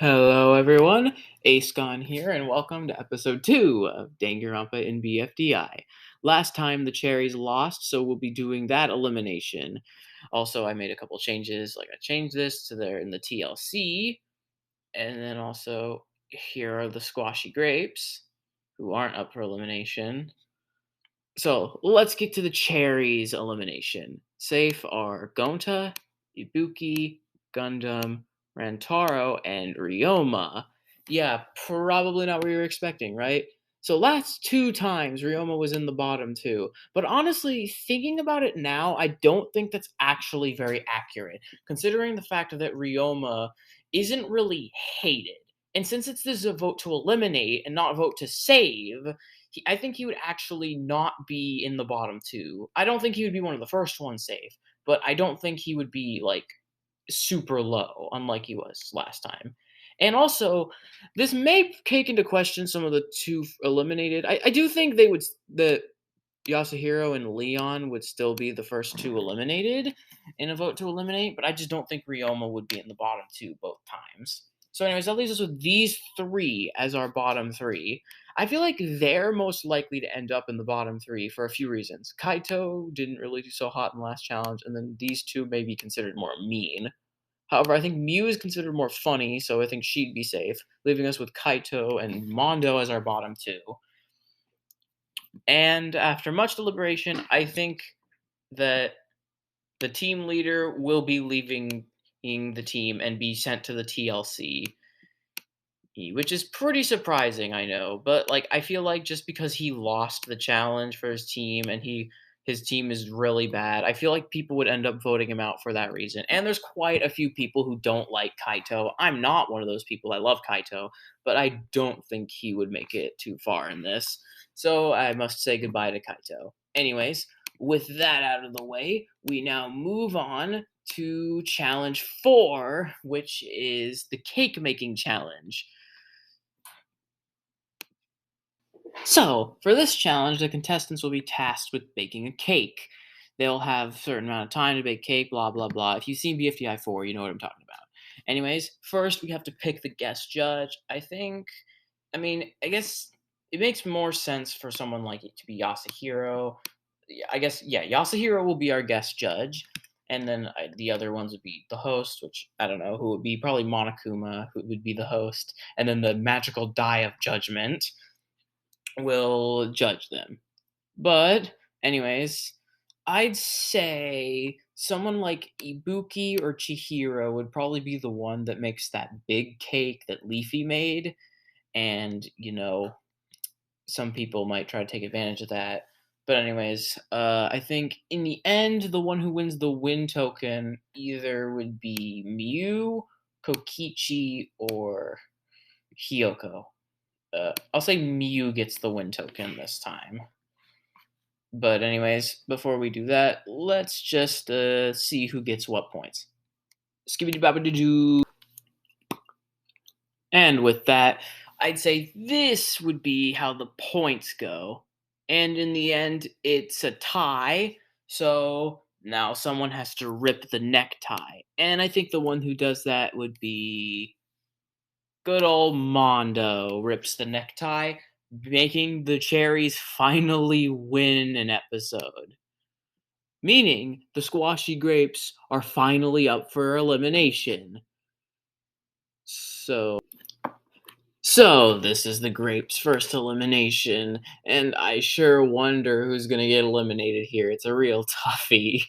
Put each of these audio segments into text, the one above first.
Hello, everyone. Acegon here, and welcome to episode 2 of Danganronpa in BFDI. Last time the cherries lost, so we'll be doing that elimination. Also, I made a couple changes, like I changed this to there in the TLC, and then also here are the squashy grapes, who aren't up for elimination. So let's get to the cherries elimination. Safe are Gonta, Ibuki, Gundam, Rantaro, and Ryoma. Yeah, probably not what you were expecting, right? So last two times Ryoma was in the bottom two. But honestly, thinking about it now, I don't think that's actually very accurate, considering the fact that Ryoma isn't really hated. And since it's this a vote to eliminate and not a vote to save, I think he would actually not be in the bottom two. I don't think he would be one of the first ones safe, but I don't think he would be like super low, unlike he was last time. And also, this may take into question some of the two eliminated. I do think that Yasuhiro and Leon would still be the first two eliminated in a vote to eliminate, but I just don't think Ryoma would be in the bottom two both times. So, anyways, that leaves us with these three as our bottom three. I feel like they're most likely to end up in the bottom three for a few reasons. Kaito didn't really do so hot in the last challenge, and then these two may be considered more mean. However, I think Mew is considered more funny, so I think she'd be safe, leaving us with Kaito and Mondo as our bottom two. And after much deliberation, I think that the team leader will be leaving the team and be sent to the TLC, which is pretty surprising, I know. But like, I feel like just because he lost the challenge for his team and his team is really bad, I feel like people would end up voting him out for that reason. And there's quite a few people who don't like Kaito. I'm not one of those people. I love Kaito, but I don't think he would make it too far in this. So I must say goodbye to Kaito. Anyways, with that out of the way, we now move on to challenge 4, which is the cake making challenge. So, for this challenge, the contestants will be tasked with baking a cake. They'll have a certain amount of time to bake cake, blah, blah, blah. If you've seen BFDI 4, you know what I'm talking about. Anyways, first we have to pick the guest judge. I guess it makes more sense for someone like it to be Yasuhiro. I guess, yeah, Yasuhiro will be our guest judge. And then the other ones would be the host, which I don't know who would be, probably Monokuma, who would be the host. And then the magical die of judgment will judge them. But, anyways, I'd say someone like Ibuki or Chihiro would probably be the one that makes that big cake that Leafy made. And, some people might try to take advantage of that. But, anyways, I think in the end, the one who wins the win token either would be Miu, Kokichi, or Hyoko. I'll say Miu gets the win token this time. But anyways, before we do that, let's just see who gets what points. Skibidi-babidi-doo. And with that, I'd say this would be how the points go. And in the end, it's a tie. So now someone has to rip the necktie. And I think the one who does that would be good old Mondo rips the necktie, making the cherries finally win an episode. Meaning the squashy grapes are finally up for elimination. So this is the grapes' first elimination, and I sure wonder who's gonna get eliminated here. It's a real toughie.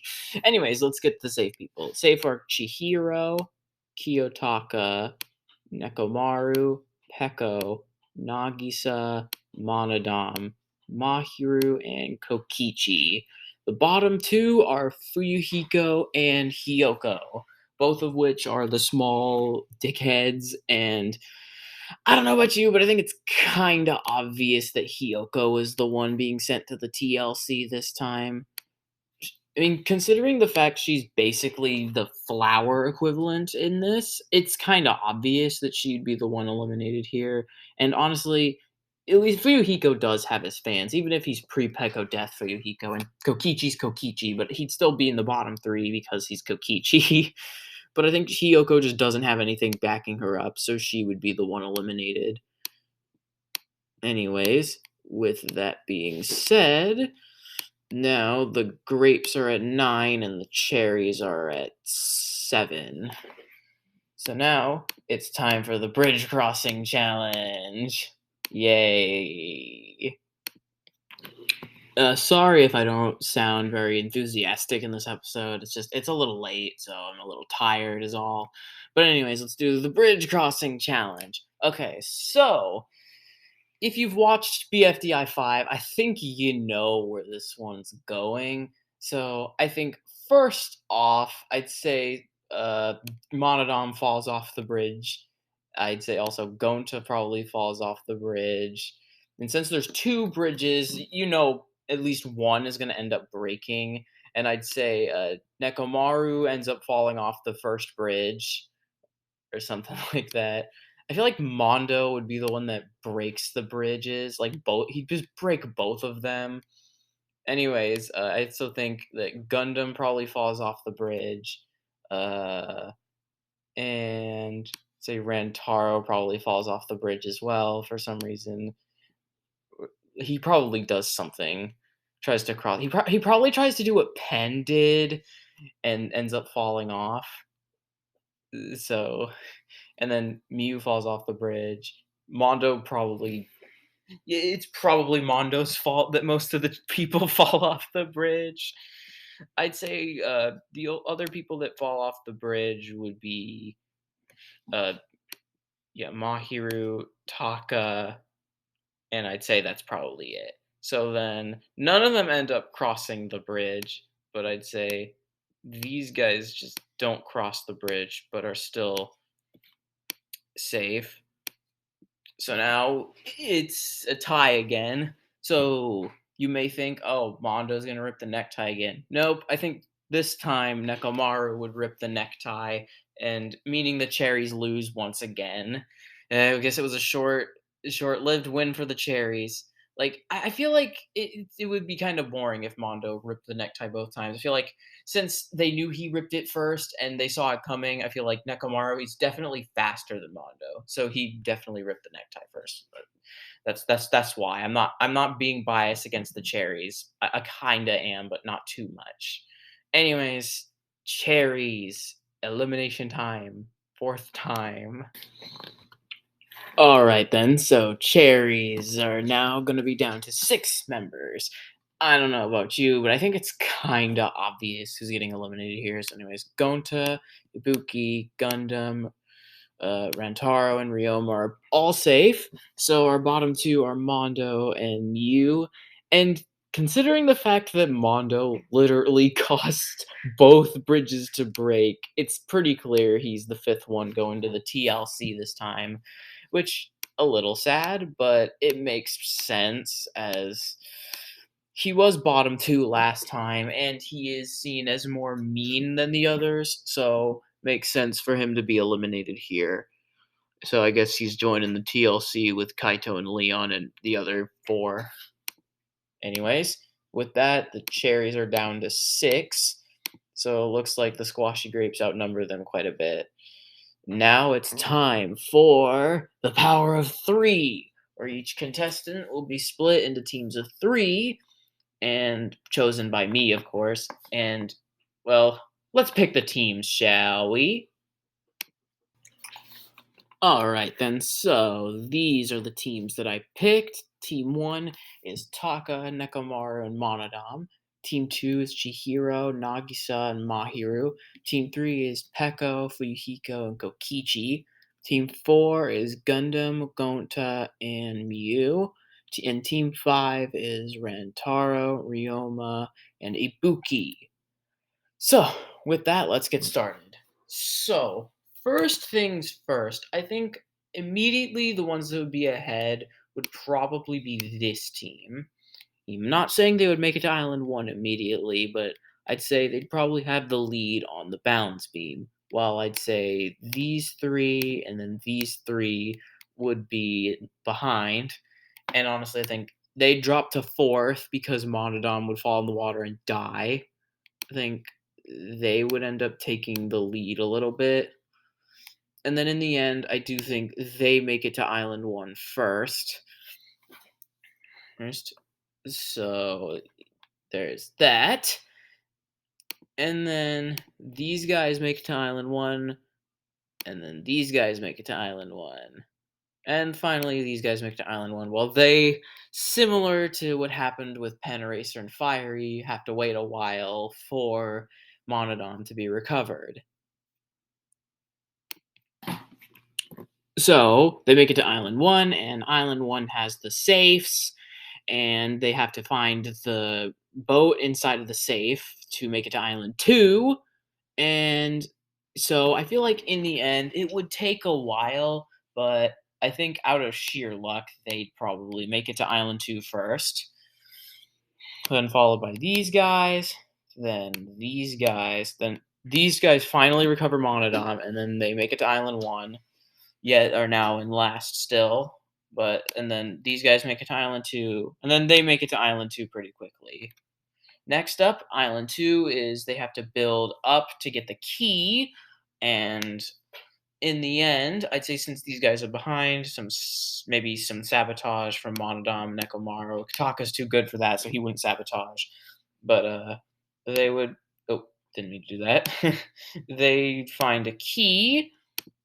Anyways, let's get to the safe people. Safe are Chihiro, Kiyotaka, Nekomaru, Peko, Nagisa, Monodam, Mahiru, and Kokichi. The bottom two are Fuyuhiko and Hyoko, both of which are the small dickheads, and I don't know about you, but I think it's kind of obvious that Hyoko is the one being sent to the TLC this time. I mean, considering the fact she's basically the flower equivalent in this, it's kind of obvious that she'd be the one eliminated here. And honestly, at least Fuyuhiko does have his fans, even if he's pre-Peko death Fuyuhiko, and Kokichi's Kokichi, but he'd still be in the bottom three because he's Kokichi. But I think Hiyoko just doesn't have anything backing her up, so she would be the one eliminated. Anyways, with that being said, now the grapes are at 9 and the cherries are at 7. So now it's time for the bridge crossing challenge. Yay. Sorry if I don't sound very enthusiastic in this episode. It's a little late, so I'm a little tired, is all. But, anyways, let's do the bridge crossing challenge. Okay, so if you've watched BFDI 5, I think you know where this one's going. So I think first off, I'd say Monodon falls off the bridge. I'd say also Gonta probably falls off the bridge. And since there's two bridges, you know at least one is going to end up breaking. And I'd say Nekomaru ends up falling off the first bridge or something like that. I feel like Mondo would be the one that breaks the bridges, like both. He'd just break both of them. Anyways, I also think that Gundam probably falls off the bridge, uh, and say Rantaro probably falls off the bridge as well for some reason. He probably does something, tries to cross. He probably tries to do what Pen did and ends up falling off. So and then Miu falls off the bridge. Mondo probably yeah, it's probably Mondo's fault that most of the people fall off the bridge. I'd say the other people that fall off the bridge would be uh yeah, Mahiru, Taka, and I'd say that's probably it. So then none of them end up crossing the bridge, but I'd say these guys just don't cross the bridge but are still safe. So now it's a tie again. So you may think, oh, Mondo's gonna rip the necktie again. Nope. I think this time Nekomaru would rip the necktie, and meaning the cherries lose once again. I guess it was a short-lived win for the cherries. Like I feel like it would be kind of boring if Mondo ripped the necktie both times. I feel like since they knew he ripped it first and they saw it coming, I feel like Nekomaru is definitely faster than Mondo, so he definitely ripped the necktie first. But that's why I'm not being biased against the cherries. I kinda am, but not too much. Anyways, cherries elimination time, fourth time. All right then. So cherries are now going to be down to 6 members. I don't know about you, but I think it's kind of obvious who's getting eliminated here. So, anyways, Gonta, Ibuki, Gundam, Rantaro, and Ryoma are all safe. So our bottom two are Mondo and Mew. And considering the fact that Mondo literally caused both bridges to break, it's pretty clear he's the fifth one going to the TLC this time, which a little sad, but it makes sense as he was bottom two last time and he is seen as more mean than the others, so makes sense for him to be eliminated here. So I guess he's joining the TLC with Kaito and Leon and the other 4. Anyways, with that, the cherries are down to 6. So it looks like the squashy grapes outnumber them quite a bit. Now it's time for the power of 3, where each contestant will be split into teams of 3 and chosen by me, of course. And, well, let's pick the teams, shall we? All right, then. So these are the teams that I picked. Team 1 is Taka, Nekomaru, and Monodam. Team 2 is Chihiro, Nagisa, and Mahiru. Team 3 is Peko, Fuyuhiko, and Kokichi. Team 4 is Gundam, Gonta, and Miu. And Team 5 is Rantaro, Ryoma, and Ibuki. So, with that, let's get started. So, first things first, I think immediately the ones that would be ahead would probably be this team. I'm not saying they would make it to Island 1 immediately, but I'd say they'd probably have the lead on the balance beam. While I'd say these 3 and then these 3 would be behind. And honestly, I think they'd drop to 4th because Monodon would fall in the water and die. I think they would end up taking the lead a little bit. And then in the end, I do think they make it to Island 1 first. First. So there's that. And then these guys make it to Island 1. And then these guys make it to Island 1. And finally, these guys make it to Island 1. Well, they, similar to what happened with Pen Eraser and Fiery, have to wait a while for Monodon to be recovered. So they make it to Island 1, and Island 1 has the safes, and they have to find the boat inside of the safe to make it to Island 2. And so I feel like in the end, it would take a while, but I think out of sheer luck, they'd probably make it to Island 2 first, then followed by these guys, then these guys finally recover Monodon, and then they make it to Island 1, yet are now in last still. And then these guys make it to Island 2, and then they make it to Island 2 pretty quickly. Next up, Island 2 is they have to build up to get the key, and in the end, I'd say since these guys are behind, maybe some sabotage from Monodon, Nekomaru. Kataka's too good for that, so he wouldn't sabotage. But they would. Oh, didn't mean to do that. They find a key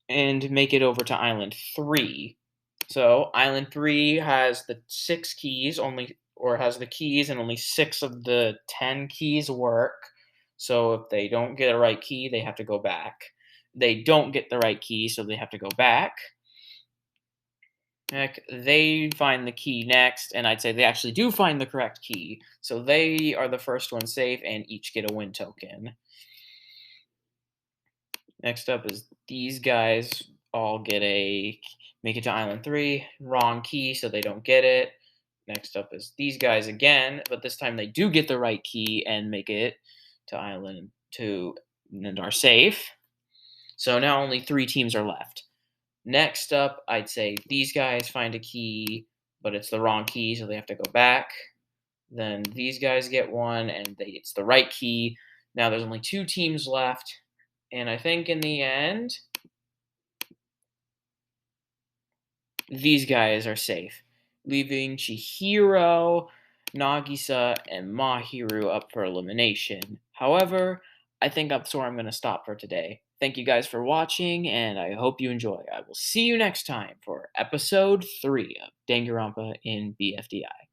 and make it over to Island 3. So Island 3 has the 6 keys, has the keys, and only 6 of the 10 keys work. So if they don't get a right key, they have to go back. They don't get the right key, so they have to go back. Heck, they find the key next, and I'd say they actually do find the correct key. So they are the first one safe and each get a win token. Next up is these guys all make it to Island 3, wrong key, so they don't get it. Next up is these guys again, but this time they do get the right key and make it to Island 2 and are safe. So now only 3 teams are left. Next up, I'd say these guys find a key, but it's the wrong key, so they have to go back. Then these guys get one, and it's the right key. Now there's only 2 teams left. And I think in the end, these guys are safe, leaving Chihiro, Nagisa, and Mahiru up for elimination. However, I think that's where I'm going to stop for today. Thank you guys for watching, and I hope you enjoy. I will see you next time for episode 3 of Danganronpa in BFDI.